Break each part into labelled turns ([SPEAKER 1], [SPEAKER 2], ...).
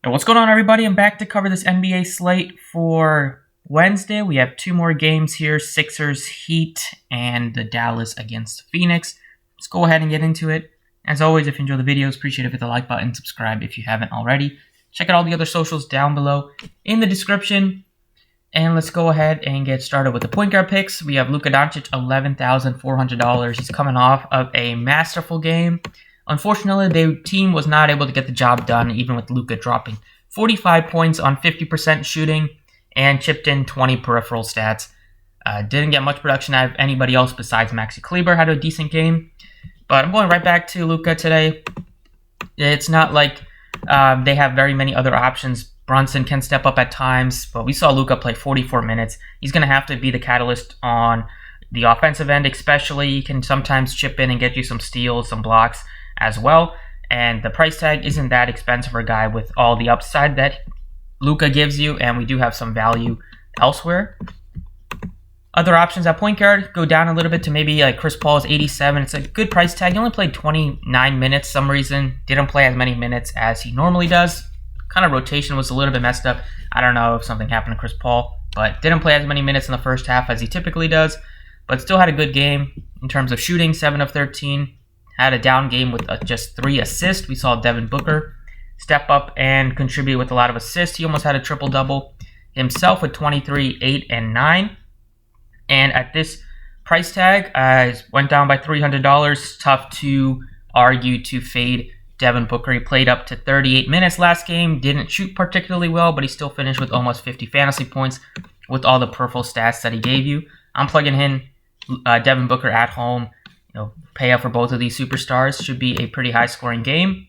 [SPEAKER 1] Hey, what's going on, everybody? I'm back to cover this NBA slate for Wednesday. We have two more games here, Sixers Heat and the Dallas against Phoenix. Let's go ahead and get into it. As always, if you enjoy the videos, appreciate it. Hit the like button, subscribe if you haven't already. Check out all the other socials down below in the description. And let's go ahead and get started with the point guard picks. We have Luka Doncic, $11,400. He's coming off of a masterful game. Unfortunately, the team was not able to get the job done, even with Luka dropping 45 points on 50% shooting and chipped in 20 peripheral stats. Didn't get much production out of anybody else besides Maxi Kleber, had a decent game. But I'm going right back to Luka today. It's not like they have very many other options. Brunson can step up at times, but we saw Luka play 44 minutes. He's going to have to be the catalyst on the offensive end, especially. He can sometimes chip in and get you some steals, some blocks as well, and the price tag isn't that expensive for a guy with all the upside that Luka gives you, and we do have some value elsewhere. Other options at point guard go down a little bit to maybe like Chris Paul's 87. It's a good price tag. He only played 29 minutes some reason. Didn't play as many minutes as he normally does. Kind of rotation was a little bit messed up. I don't know if something happened to Chris Paul, but didn't play as many minutes in the first half as he typically does, but still had a good game in terms of shooting, 7 of 13. Had a down game with just 3 assists. We saw Devin Booker step up and contribute with a lot of assists. He almost had a triple-double himself with 23, 8, and 9. And at this price tag, went down by $300. Tough to argue to fade Devin Booker. He played up to 38 minutes last game. Didn't shoot particularly well, but he still finished with almost 50 fantasy points with all the peripheral stats that he gave you. I'm plugging in Devin Booker at home. Payout for both of these superstars should be a pretty high-scoring game.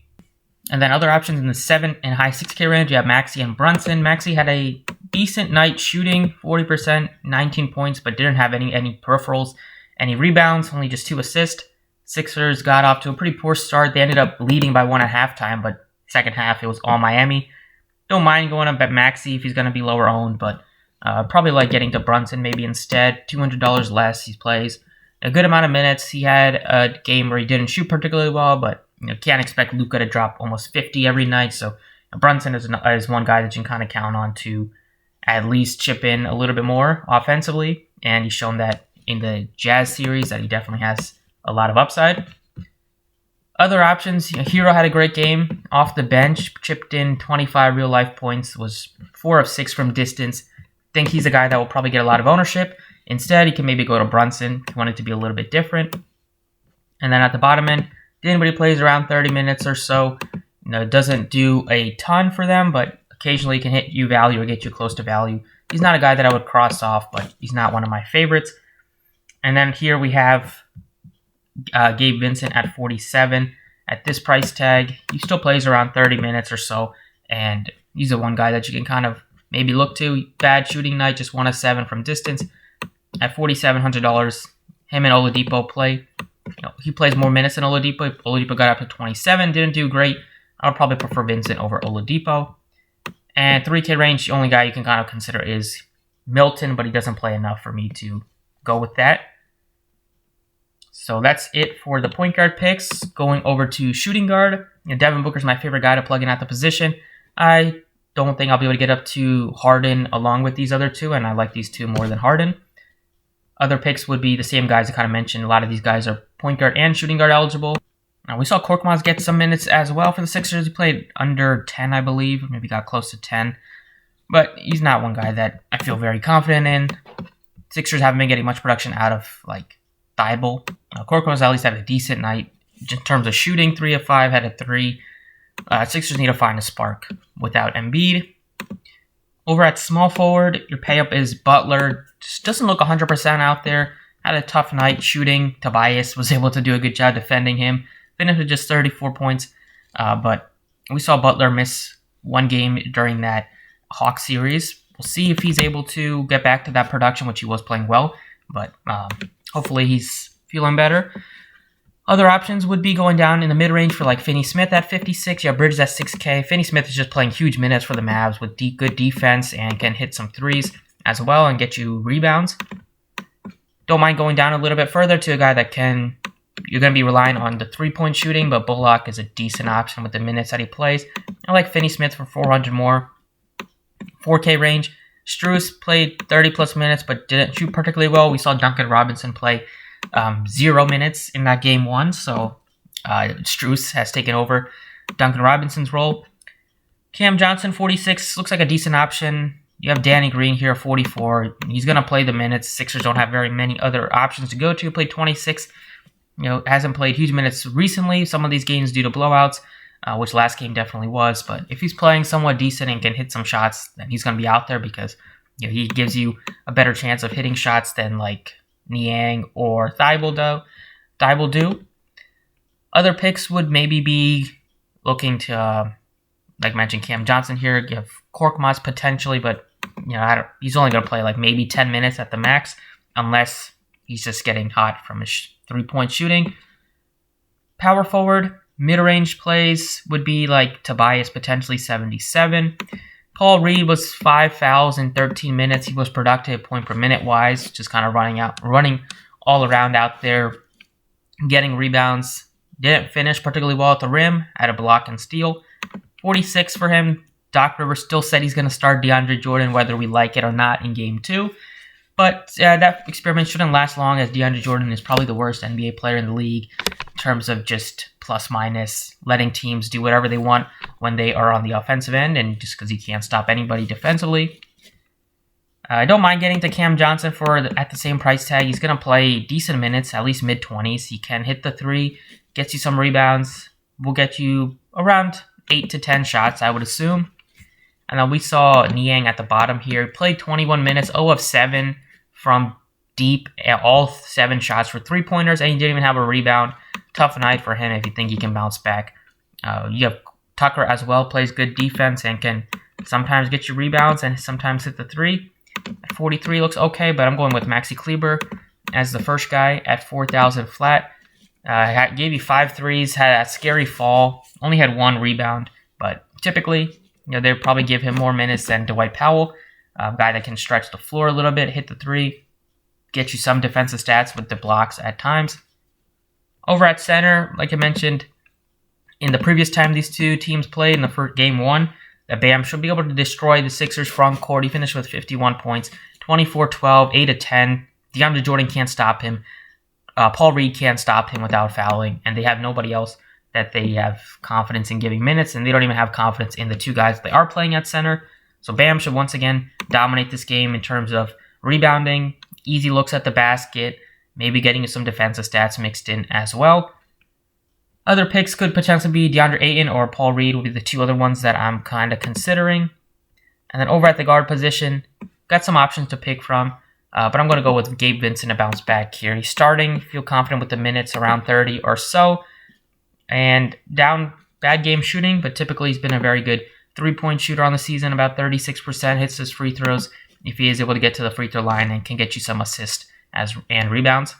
[SPEAKER 1] And then other options in the 7 and high 6K range, you have Maxi and Brunson. Maxi had a decent night shooting, 40%, 19 points, but didn't have any peripherals, any rebounds, only just 2 assists. Sixers got off to a pretty poor start. They ended up leading by 1 at halftime, but second half it was all Miami. Don't mind going up at Maxi if he's going to be lower owned, but probably like getting to Brunson maybe instead. $200 less. He plays a good amount of minutes. He had a game where he didn't shoot particularly well, but can't expect Luka to drop almost 50 every night. So Brunson is one guy that you can kind of count on to at least chip in a little bit more offensively, and he's shown that in the Jazz series that he definitely has a lot of upside. Other options, Hero had a great game off the bench, chipped in 25 real-life points, was 4 of 6 from distance. Think he's a guy that will probably get a lot of ownership. Instead, he can maybe go to Brunson if you want it to be a little bit different. And then at the bottom end, anybody plays around 30 minutes or so. It doesn't do a ton for them, but occasionally can hit you value or get you close to value. He's not a guy that I would cross off, but he's not one of my favorites. And then here we have Gabe Vincent at 47. At this price tag, he still plays around 30 minutes or so, and he's the one guy that you can kind of maybe look to. Bad shooting night, just 1 of 7 from distance. At $4,700, him and Oladipo play. He plays more minutes than Oladipo. Oladipo got up to 27, didn't do great. I would probably prefer Vincent over Oladipo. And 3K range, the only guy you can kind of consider is Milton, but he doesn't play enough for me to go with that. So that's it for the point guard picks. Going over to shooting guard, Devin Booker's my favorite guy to plug in at the position. I don't think I'll be able to get up to Harden along with these other two, and I like these two more than Harden. Other picks would be the same guys I kind of mentioned. A lot of these guys are point guard and shooting guard eligible. Now, we saw Korkmaz get some minutes as well for the Sixers. He played under 10, I believe. Maybe got close to 10. But he's not one guy that I feel very confident in. Sixers haven't been getting much production out of, like, Thibault. Korkmaz at least had a decent night. In terms of shooting, 3 of 5, had a 3. Sixers need to find a spark without Embiid. Over at small forward, your pay-up is Butler. Just doesn't look 100% out there. Had a tough night shooting. Tobias was able to do a good job defending him. Finished with just 34 points. But we saw Butler miss 1 game during that Hawks series. We'll see if he's able to get back to that production, which he was playing well. But hopefully he's feeling better. Other options would be going down in the mid-range for like Finney Smith at 56. You have Bridges at 6K. Finney Smith is just playing huge minutes for the Mavs with good defense and can hit some threes as well and get you rebounds. Don't mind going down a little bit further to a guy that can you're going to be relying on the three-point shooting, but Bullock is a decent option with the minutes that he plays. I like Finney-Smith for 400 more. 4K range. Strus played 30-plus minutes, but didn't shoot particularly well. We saw Duncan Robinson play 0 minutes in that game 1, so Strus has taken over Duncan Robinson's role. Cam Johnson, 46, looks like a decent option. You have Danny Green here, 44. He's going to play the minutes. Sixers don't have very many other options to go to. Played 26. Hasn't played huge minutes recently. Some of these games due to blowouts, which last game definitely was. But if he's playing somewhat decent and can hit some shots, then he's going to be out there because he gives you a better chance of hitting shots than like Niang or Thibault do. Other picks would maybe be looking to, like mentioned, Cam Johnson here. Give Korkmaz potentially, but he's only going to play like maybe 10 minutes at the max, unless he's just getting hot from his three-point shooting. Power forward, mid-range plays would be like Tobias, potentially 77. Paul Reed was 5 fouls in 13 minutes. He was productive point per minute wise, just kind of running all around out there, getting rebounds. Didn't finish particularly well at the rim, had a block and steal. 46 for him. Doc Rivers still said he's going to start DeAndre Jordan, whether we like it or not, in Game 2. But that experiment shouldn't last long, as DeAndre Jordan is probably the worst NBA player in the league in terms of just plus-minus, letting teams do whatever they want when they are on the offensive end, and just because he can't stop anybody defensively. I don't mind getting to Cam Johnson at the same price tag. He's going to play decent minutes, at least mid-20s. He can hit the three, gets you some rebounds, will get you around 8 to 10 shots, I would assume. And then we saw Niang at the bottom here. Played 21 minutes, 0 of 7 from deep. All 7 shots were three-pointers, and he didn't even have a rebound. Tough night for him if you think he can bounce back. You have Tucker as well, plays good defense and can sometimes get you rebounds and sometimes hit the three. At 43 looks okay, but I'm going with Maxi Kleber as the first guy at 4,000 flat. Gave you 5 threes, had a scary fall, only had 1 rebound, but typically they'll probably give him more minutes than Dwight Powell, a guy that can stretch the floor a little bit, hit the three, get you some defensive stats with the blocks at times. Over at center, like I mentioned, in the previous time these two teams played in the first game 1, Bam should be able to destroy the Sixers front court. He finished with 51 points, 24-12, 8 of 10. DeAndre Jordan can't stop him. Paul Reed can't stop him without fouling, and they have nobody else that they have confidence in giving minutes, and they don't even have confidence in the 2 guys they are playing at center. So Bam should once again dominate this game in terms of rebounding, easy looks at the basket, maybe getting some defensive stats mixed in as well. Other picks could potentially be DeAndre Ayton or Paul Reed would be the 2 other ones that I'm kind of considering. And then over at the guard position, got some options to pick from, but I'm going to go with Gabe Vincent to bounce back here. He's starting, feel confident with the minutes, around 30 or so. And down, bad game shooting, but typically he's been a very good three-point shooter on the season, about 36%, hits his free throws if he is able to get to the free throw line and can get you some assists and rebounds.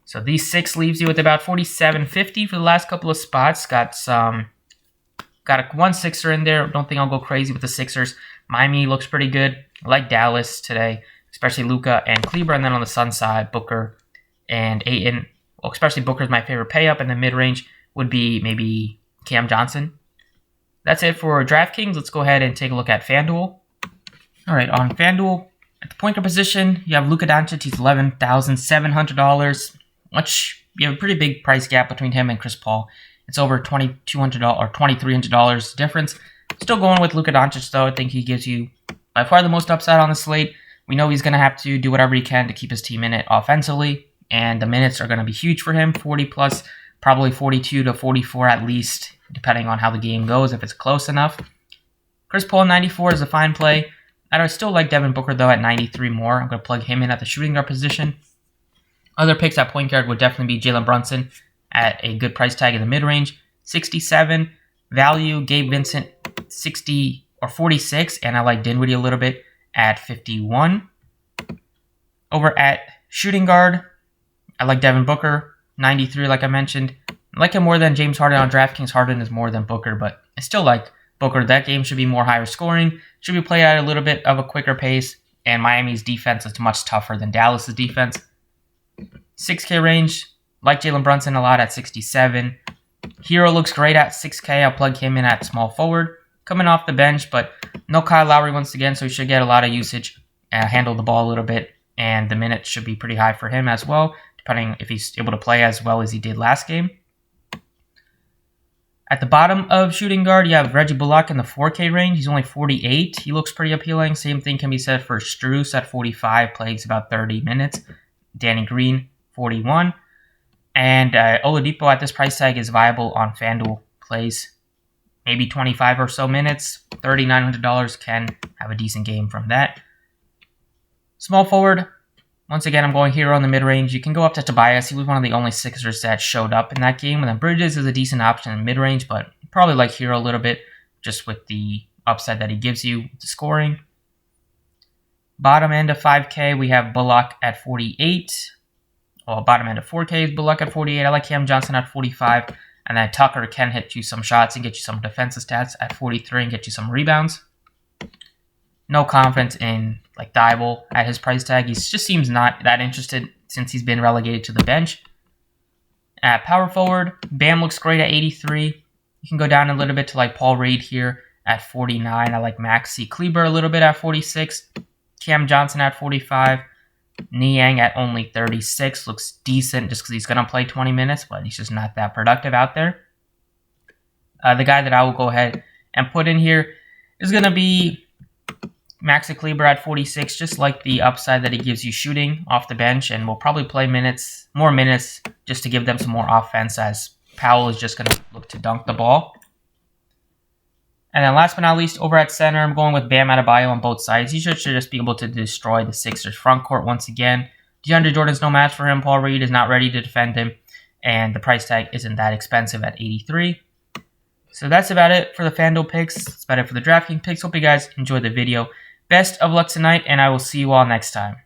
[SPEAKER 1] So these 6 leaves you with about 47.50 for the last couple of spots. Got one Sixer in there. Don't think I'll go crazy with the Sixers. Miami looks pretty good. I like Dallas today, especially Luka and Kleber. And then on the Sun side, Booker and Ayton. Well, especially Booker's my favorite pay-up, and the mid-range would be maybe Cam Johnson. That's it for DraftKings. Let's go ahead and take a look at FanDuel. All right, on FanDuel, at the point guard position, you have Luka Doncic. He's $11,700, which you have a pretty big price gap between him and Chris Paul. It's over $2,200 or $2,300 difference. Still going with Luka Doncic, though. I think he gives you by far the most upside on the slate. We know he's going to have to do whatever he can to keep his team in it offensively, and the minutes are going to be huge for him, 40 plus, probably 42 to 44 at least, depending on how the game goes, if it's close enough. Chris Paul, 94 is a fine play. I still like Devin Booker, though, at 93 more. I'm going to plug him in at the shooting guard position. Other picks at point guard would definitely be Jalen Brunson at a good price tag in the mid-range. 67 value, Gabe Vincent, 60 or 46, and I like Dinwiddie a little bit at 51. Over at shooting guard, I like Devin Booker, 93, like I mentioned. I like him more than James Harden on DraftKings. Harden is more than Booker, but I still like Booker. That game should be more higher scoring, should be played at a little bit of a quicker pace, and Miami's defense is much tougher than Dallas's defense. 6K range, Like Jalen Brunson a lot at 67. Hero looks great at 6K. I'll plug him in at small forward. Coming off the bench, but no Kyle Lowry once again, so he should get a lot of usage, handle the ball a little bit, and the minutes should be pretty high for him as well, depending if he's able to play as well as he did last game. At the bottom of shooting guard, you have Reggie Bullock in the 4K range. He's only 48. He looks pretty appealing. Same thing can be said for Strus at 45, plays about 30 minutes. Danny Green, 41. And Oladipo at this price tag is viable on FanDuel. Plays maybe 25 or so minutes. $3,900, can have a decent game from that. Small forward, once again, I'm going Hero in the mid-range. You can go up to Tobias. He was one of the only Sixers that showed up in that game. And then Bridges is a decent option in mid-range, but probably like Hero a little bit, just with the upside that he gives you with the scoring. Bottom end of 5K, we have Bullock at 48. Well, bottom end of 4K is Bullock at 48. I like Cam Johnson at 45. And then Tucker can hit you some shots and get you some defensive stats at 43 and get you some rebounds. No confidence in like Thibault at his price tag. He just seems not that interested since he's been relegated to the bench. At power forward, Bam looks great at 83. You can go down a little bit to like Paul Reed here at 49. I like Maxi Kleber a little bit at 46. Cam Johnson at 45. Niang at only 36. Looks decent just because he's going to play 20 minutes, but he's just not that productive out there. The guy that I will go ahead and put in here is going to be Maxi Kleber at 46, just like the upside that he gives you shooting off the bench, and will probably play more minutes just to give them some more offense, as Powell is just going to look to dunk the ball. And then last but not least, over at center, I'm going with Bam Adebayo on both sides. He should just be able to destroy the Sixers front court once again. DeAndre Jordan's no match for him. Paul Reed is not ready to defend him, and the price tag isn't that expensive at 83. So that's about it for the FanDuel picks. That's about it for the DraftKings picks. Hope you guys enjoyed the video. Best of luck tonight, and I will see you all next time.